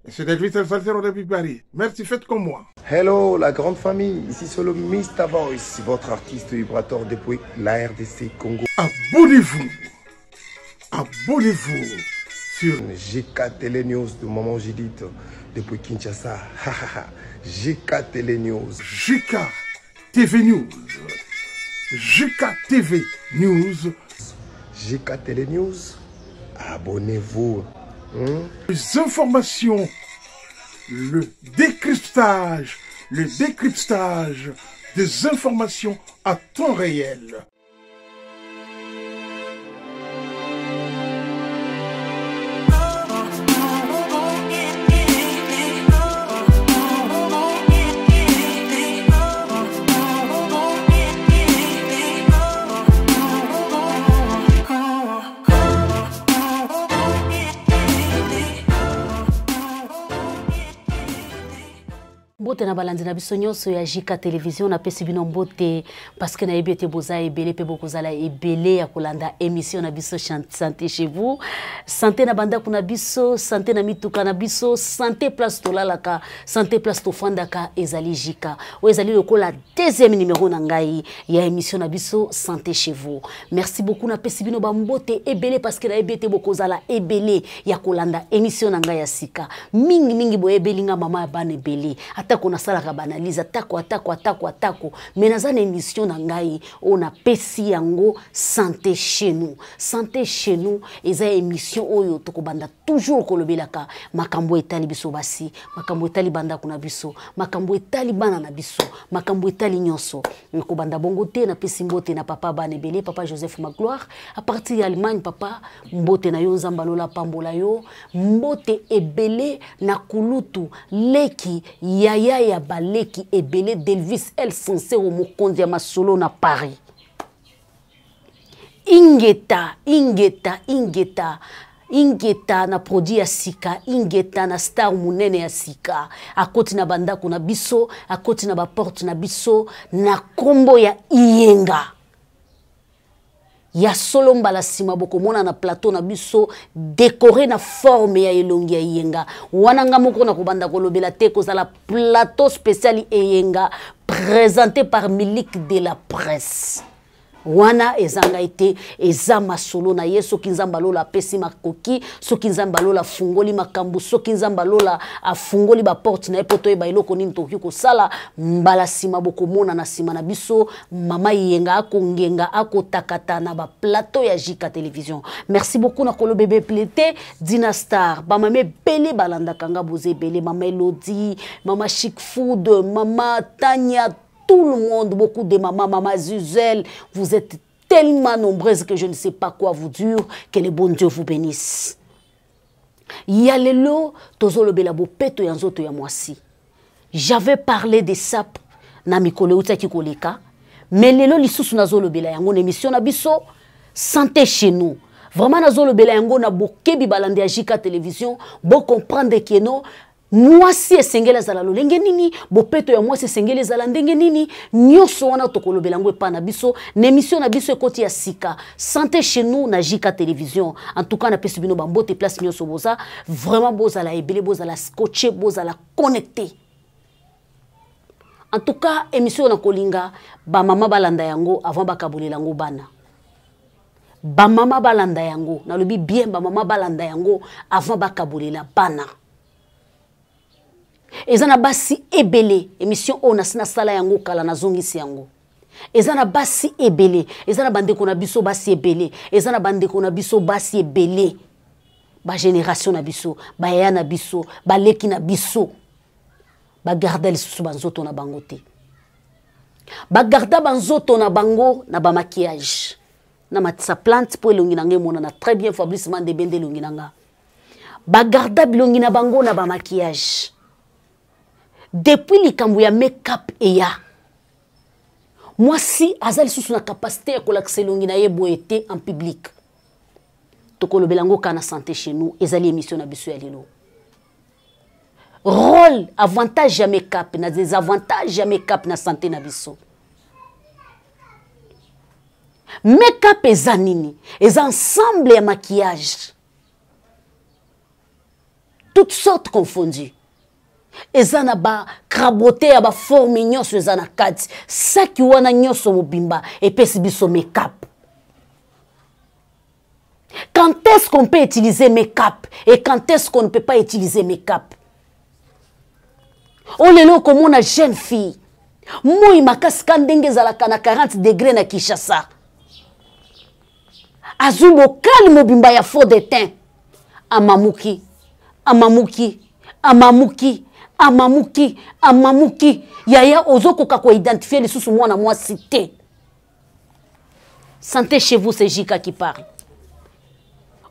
C'est David Salsaltero depuis Paris. Merci, faites comme moi. Hello, la grande famille. Ici c'est le Mr Voice, votre artiste vibrateur depuis la RDC Congo. Abonnez-vous. Abonnez-vous sur GK Télé News de Maman Judith depuis Kinshasa. GK Télé News. GK TV News. GK TV News. GK Télé News. Abonnez-vous. Les informations, le décryptage des informations à temps réel. Mbote na balandi na biso nyonso ya JK Télévision na pesi bino mbote parce que na ebete boza ebele pe bokozala ebele ya kolanda émission na biso santé chez vous, santé na banda kuna biso, santé na mituka na biso, santé place tolalaka, santé place tofandaka ezali JK. O ezali lokola deuxième numéro na ngai ya émission na biso santé chez vous. Merci beaucoup na pesi bino ba mbote ebele parce que na ebete bokozala ebele ya kolanda émission na ngai ya sika. Mingi bo ebelinga mama ya bana ebele. Atako na sala banaliza atako mais na zana émission na ngai on a pesi yango santé chez nous eza émission oyo tokobanda toujours kolobelaka makambo etali biso basi makambo etali banda kuna biso makambo etali bana na biso makambo etali nyonso kobanda bongo te na pesi mbote na papa banebele papa Joseph Magloire à partir d'Allemagne papa mbote na yo nzamba lola pambola yo mbote ebele na kulutu leki yaya ya baleki ebele d'Elvis El Sincero mokonzi ya masolo na Paris. Ingeta na produit ya sika, ingeta na star munene ya sika, akoti na bandako na biso, akoti na ba porte na biso, na kombo ya Iyenga. Ya solo mbala sima boko mona na plateau na biso décoré na forme ya elongi ya Iyenga. Wananga moko na kobanda kolobela te kozala plateau spécial Iyenga présenté par Milik de la presse. Wana ezanga ite ezama solo na yeso kinzamba lola pesi makoki so kinzamba lola fungoli makambu so kinzamba lola afungoli ba porte na epoto e ba iloko nini toki ko sala mbala sima boko mona na sima na biso mama Iyenga akongenga akotakata na ba plateau ya JK Télévision. Merci beaucoup na kolo bébé plété Dinastar ba mame bele balanda kanga boze bele mama Elodie mama Chic Food mama Tania tout le monde, beaucoup de mamans, maman Zuzel, vous êtes tellement nombreuses que je ne sais pas quoi vous dire, que le bon Dieu vous bénisse. Yalelo, tozolo belabo peto yanzoto ya mwasi. J'avais parlé de ça na mikole uta kikoleka, mais lelo lisusu nazolo bela yango na émission na biso santé chez nous. Vraiment nazolo bela yango na bokebi balande ya JK Télévision, bo comprendre que non moi si esengela zala lolenge nini bopeto ya moi si esengela zala ndenge nini nyoso wana tokolobela ngo epa na biso na émission na biso ekoti ya sika santé chez nous na JK Télévision. En tout cas na pesi bino ba mbote place nyoso boza vraiment boza la ebele boza la scotché boza la connecté. En tout cas émission na kolinga ba mama balanda yango avant bakabolela ngo bana ba mama balanda yango na lobi bien ba mama balanda yango avant bakabolela bana. Ezana basi ebele émission ona sina sala yango kala na zongisi yango. Ezana basi ebele, ezana bandeko na biso basi ebele, ezana bandeko na biso basi ebele. Ba génération na biso, ba ya na biso, ba leki na biso. Ba garda lisusu banzoto na bango te. Ba garda banzoto na bango na ba maquillage. Na matisa plante po elongi nange mona na très bien Fabrice Mandebende elongi nanga. Ba garda bilongi na bango na ba maquillage. Depuis likambo ya make-up eya moi si azali sous na capacité ya kolakisa elongi na ye boyete en public tokolobela ngo kana santé chez nous ezali émission na biso ya lelo rôle avantage ya make-up na des avantages ya make-up na santé na biso make-up eza nini eza ensemble ya maquillage toutes sortes confondues. Ezana ba craboté ya ba forme nyonso ezana kati. Saki wana nyonso mobimba epesi biso make-up. Quand est-ce qu'on peut utiliser make-up et quand est-ce qu'on ne peut pas utiliser make-up? Oh lelo comme une jeune fille. Moi makasi kandenge zalaka na 40 degrés na Kinshasa. Azubo calme mobimba ya faux de teint. Amamuki, amamuki, amamuki, amamuki, amamuki. Yaya ozoko kako identifier les sous moi na moi cité. Santé chez vous, c'est Jika qui parle.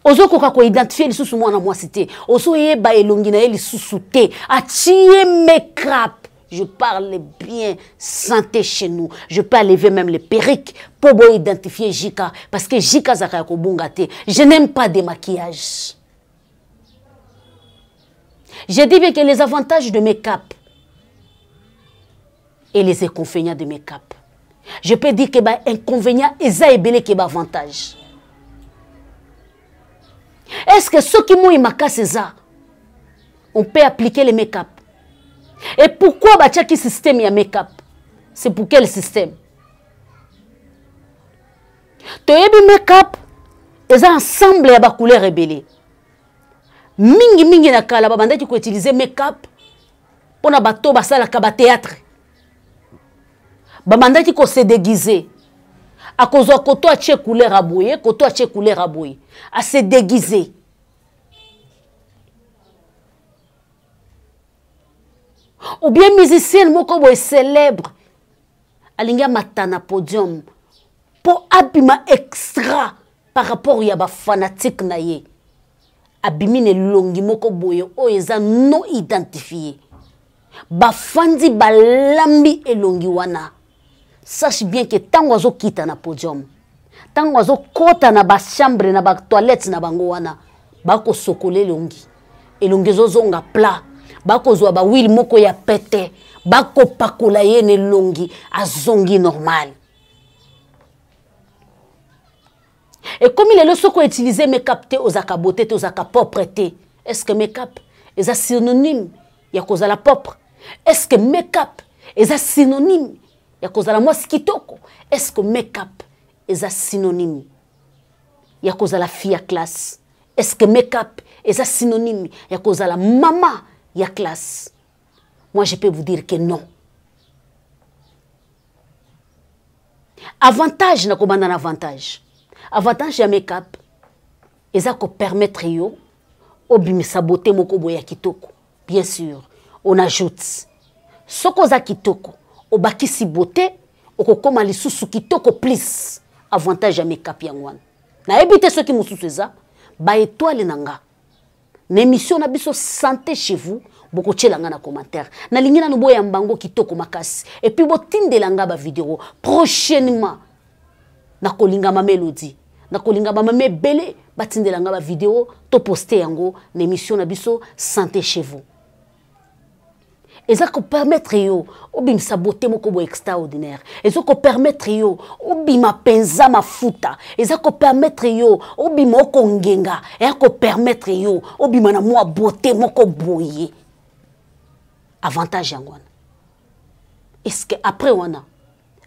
Ozoko kako identifier les sous moi na moi cité. Ozo yeba elongi na eli sous-souté. Atie make-up. Je parle bien santé chez nous. Je peux enlever même les perruques pour identifier Jika. Parce que Jika Zakayako Bungate. Je n'aime pas des maquillages. Je dis bien que les avantages de make-up et les inconvénients de make-up. Je peux dire que les inconvénients et les avantages. Est-ce que ceux qui m'ont imaka c'est ça, on peut appliquer le make-up? Et pourquoi bachaki système ya make-up? C'est pour quel système? Toyebi make-up est ensemble ya ba couleur rebelle. Mingi na kala babandaki ko utiliser make-up pona bato basala ka ba théâtre. Babandaki ko se déguiser. A cause koto a che couleur aboye, koto a che couleur aboye. A se déguiser. Ou bien musicien moko boy célèbre alinga matana podium pour abima extra par rapport à ba fanatique na ye. Abimine longi moko boye o eza non identifié. Ba fandi ba lambi elongi wana. Sache bien que tant oiseau quitte na podium, tant oiseau kota na ba chambre na ba toilette na bango wana, ba ko sokole longi. Elongi zozonga plat. Bako zwa ba wil moko ya pete, bako pakola yene longi azongi normal. Et comme il est le soko utiliser make-up te ozaka beauté te ozaka propreté, est-ce que make-up est synonyme ya cause la propre? Est-ce que make-up est synonyme ya cause la mosquitoko? Est-ce que make-up est synonyme ya cause la fille à classe? Est-ce que make-up est synonyme ya cause la maman? Il y a classe. Moi, je peux vous dire que non. Avantage, n'a pas avantage. Avantage de make-up, et ça permettre yo, obimi saboter moko boya kitoko. Bien sûr, on ajoute. Soko za kitoko, obaki si beauté, oko koma li susu kitoko plus. Avantage de make-up yangwan. Na ebite ceux qui mususu za, ba étoile nanga. L'émission na biso santé chez vous, beaucoup tchelanga na commentaire. Na lingina no boya mbango kitoko makasi. Et puis bo tindelanga ba vidéo prochainement. Na kolinga ma mélodie, na kolinga ma mebele ba tindelanga ba vidéo to poster yango l'émission na biso santé chez vous. Et ça ko permettre yo obim saboter moko bo extraordinaire. Et ça ko permettre yo obima penza mafuta. Et ça ko permettre yo obima moko ngenga. Et ça ko permettre yo obima na moi beauté moko boye. Avantage yangwana. Est-ce que après on a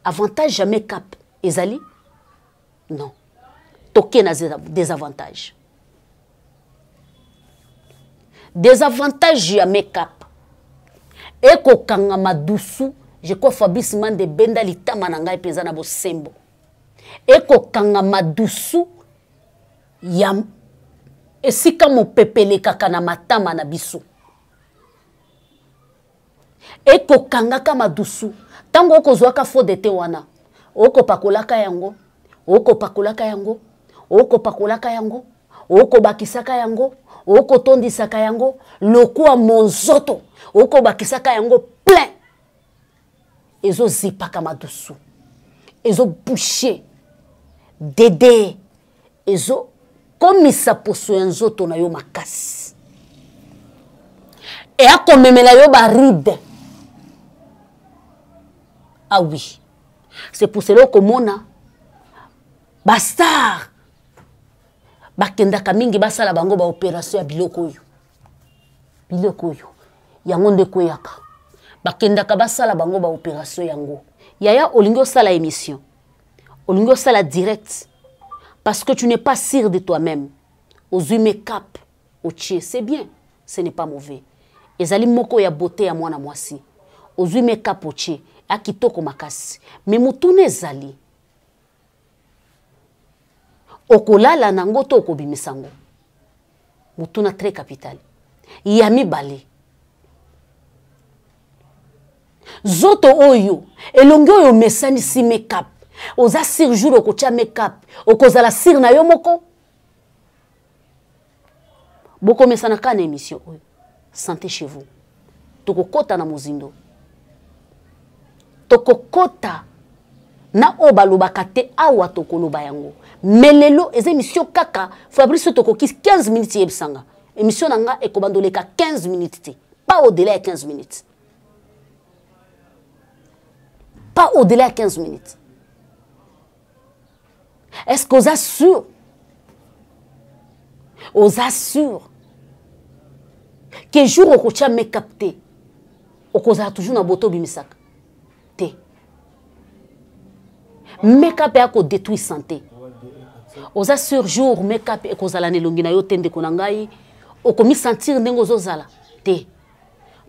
avantage jamais cap ezali? Non. Toké na des avantages. Des avantages ya make-up. Eko kanga madusu, je crois Fabrice Mande benda litama na ngai peza na bosembo. Eko kanga madusu ya esika mo pepele kaka na matama na biso. Eko kanga ka madusu, tango oko zwaka fo de te wana. Oko pakolaka yango, oko pakolaka yango, oko pakolaka yango, oko bakisaka yango, oko tondisaka yango, lokwa monzoto. Oko bakisaka yango plein. Ezo zipaka madusu. Ezo boucher. Dede. Ezo komisa poso yanzoto na yo makasi. Et ako memela yo ba ride. Ah oui. C'est pour cela que mona bastar. Bakenda kamingi basala bango ba opération ya biloko yo. biloko yo yango nde koyaka bakendaka basala bango ba opération yango yaya olingo sala émission olingo sala direct parce que tu n'es pas sûr de toi-même ozui make-up otie c'est bien ce n'est pas mauvais ezali moko ya beauté ya mwana mwasi ozui make-up otie akitoko makasi mais mutune ezali okolala nango to okobimisango mutuna très capital yami balé zoto oyo elongi oyo mesani si make-up oza sir jour okotia make-up okozala sir na yo moko boko mesana kana émission oyo santé chez vous tokokota na mozindo tokokota na obalobaka te awa tokoloba yango melelo eza émission kaka Fabrice tokoki 15 minutes yebsanga émission nanga ekobandoleka 15 minutes te pas au-delà de 15 minutes pas au-delà de 15 minutes est-ce qu'on assure aux assure que jour au coach me capté au cause toujours na boto bimisaka te make-up ya ko détruire santé aux assure jour make-up e kozala ne longi na yo tende konangai o komi sentir ndengo zozala te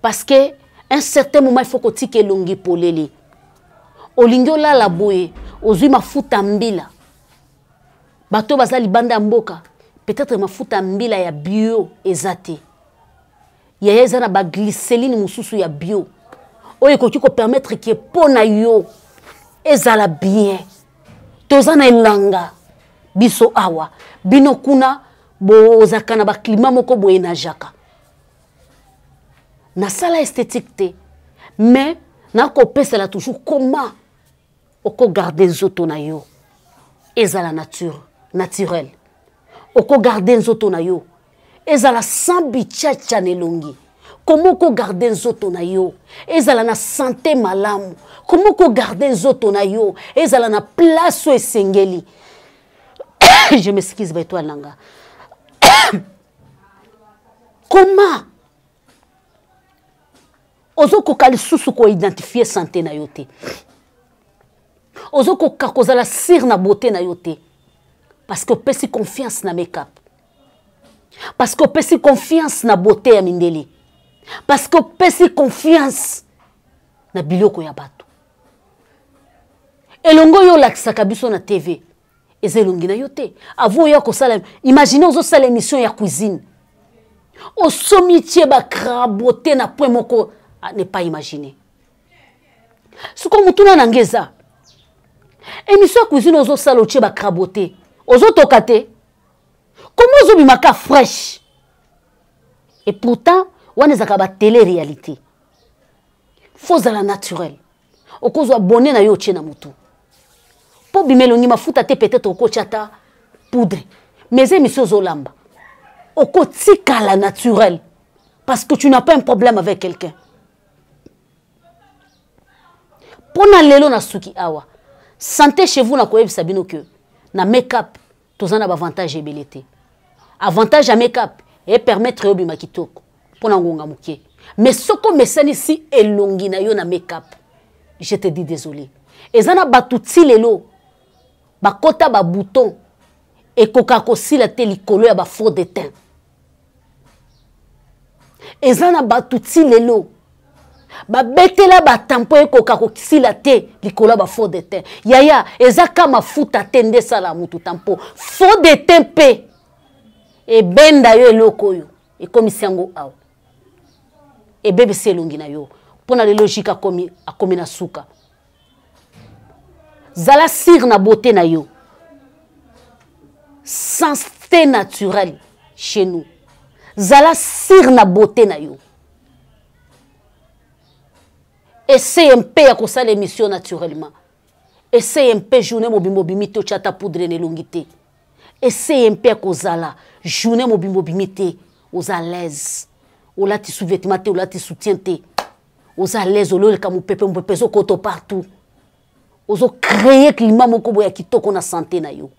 parce que un certain moment il faut ko tike longi polele olingo la la boye ozui mafuta mbila bato bazali banda mboka peut-être mafuta mbila ya bio ezate ya eza na ba glycéline mususu ya bio oyo ko ko permettre que pona yo ezala bien tozana elanga biso awa bino kuna bozaka na ba climat moko boye na jaka na sala esthétique te mais na ko pesa toujours comment oko garder nzoto na yo ezala naturel oko garder nzoto na yo ezala sans bichacha nelongi comment ko garder nzoto na yo ezala na santé malamu comment ko garder nzoto na yo ezala na place o esengeli je m'excuse ba toi langa comment ozo ko kalisusu ko identifier santé na yo te ozo ko kakozala sir na beauté na yo te parce que pesi confiance na make-up parce que pesi confiance na beauté ya mindeli parce que pesi confiance na biloko ya bato elongo yo lakisaka biso na TV ezelongi na yo te avo ya kosala imaginez ozo sala émission ya cuisine osomi tie ba craboté na point moko ne pas imaginer suko mutuna na ngeza émission ya cuisine ozo sala tie ba craboté ozo tokate comment ozo bimaka fraîche et pourtant wana ezaka ba télé-réalité faut zala naturel okozwa bonnet na yo tie na mutu po bimelongi mafuta te peut-être okochata poudre mais émission zolamba okotika la naturel parce que tu n'as pas un problème avec quelqu'un pona lelo na suki awa santé chez vous na koyebisa bino que na make-up tozana ba avantage ebelete avantage à make-up et permettre yo bima kitoko pona ngonga muke mais soko mesani si elongi na yo na make-up je te dis désolé ezana batuti lelo bakota ba bouton et koka kosila te likolo ya ba faux de teint ezana batuti lelo ba betela ba tampon e koka kosila te likolo ba faux de teint yaya ezaka mafuta tende sala mutu tampon faux de teint pe e benda yo eloko yo e komisiango awa e bebe selongi na yo pona le logique akomi na suka zala sir na beauté na yo santé naturelle chez nous zala sir na beauté na yo essaye un peu ya kosala émission naturellement essaye un peu journée mobimbo bimite chata poudre ne longité essaye un peu ya kozala journée mobimbo bimite aux à l'aise ola ti sous-vêtement te ola ti soutien te aux à l'aise olole kamu pepe mpepezo koto partout ozo créer climat moko boya kitoko na santé na yo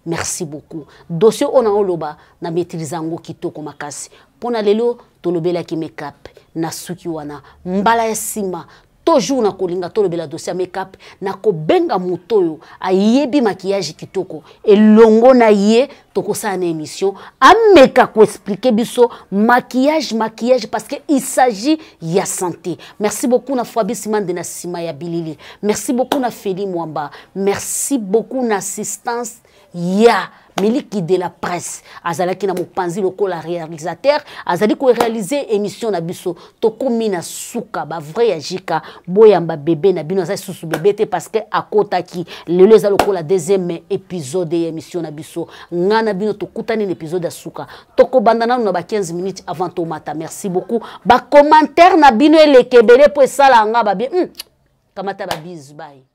merci beaucoup dossier on a oloba na maîtrise ngo kitoko makasi pona lelo tolobela ki make-up na suki wana mbala ya sima toujours na kolinga tolobela dossier make-up na kobenga mutoyo ayebi maquillage kitoko elongo na ye tokosa na émission ameka ko expliquer biso maquillage parce que il s'agit ya santé. Merci beaucoup na Fabi Simande na Sima ya Bilili. Merci beaucoup na Feli Mwamba. Merci beaucoup na assistance ya Miliki de la presse azalaki na mopanzi lokola réalisateur azali ko réaliser émission na biso tokomi na suka ba vrai ya jika boyamba bébé na bino azali susu bébé te parce que akotaki lelo za lokola deuxième épisode de émission na biso ngana bino tokutani l'épisode ya suka toko bandana na ba 15 minutes avant tomata. Merci beaucoup ba commentaire na bino elekebele po sala nga ba bien kamata ba bis bye.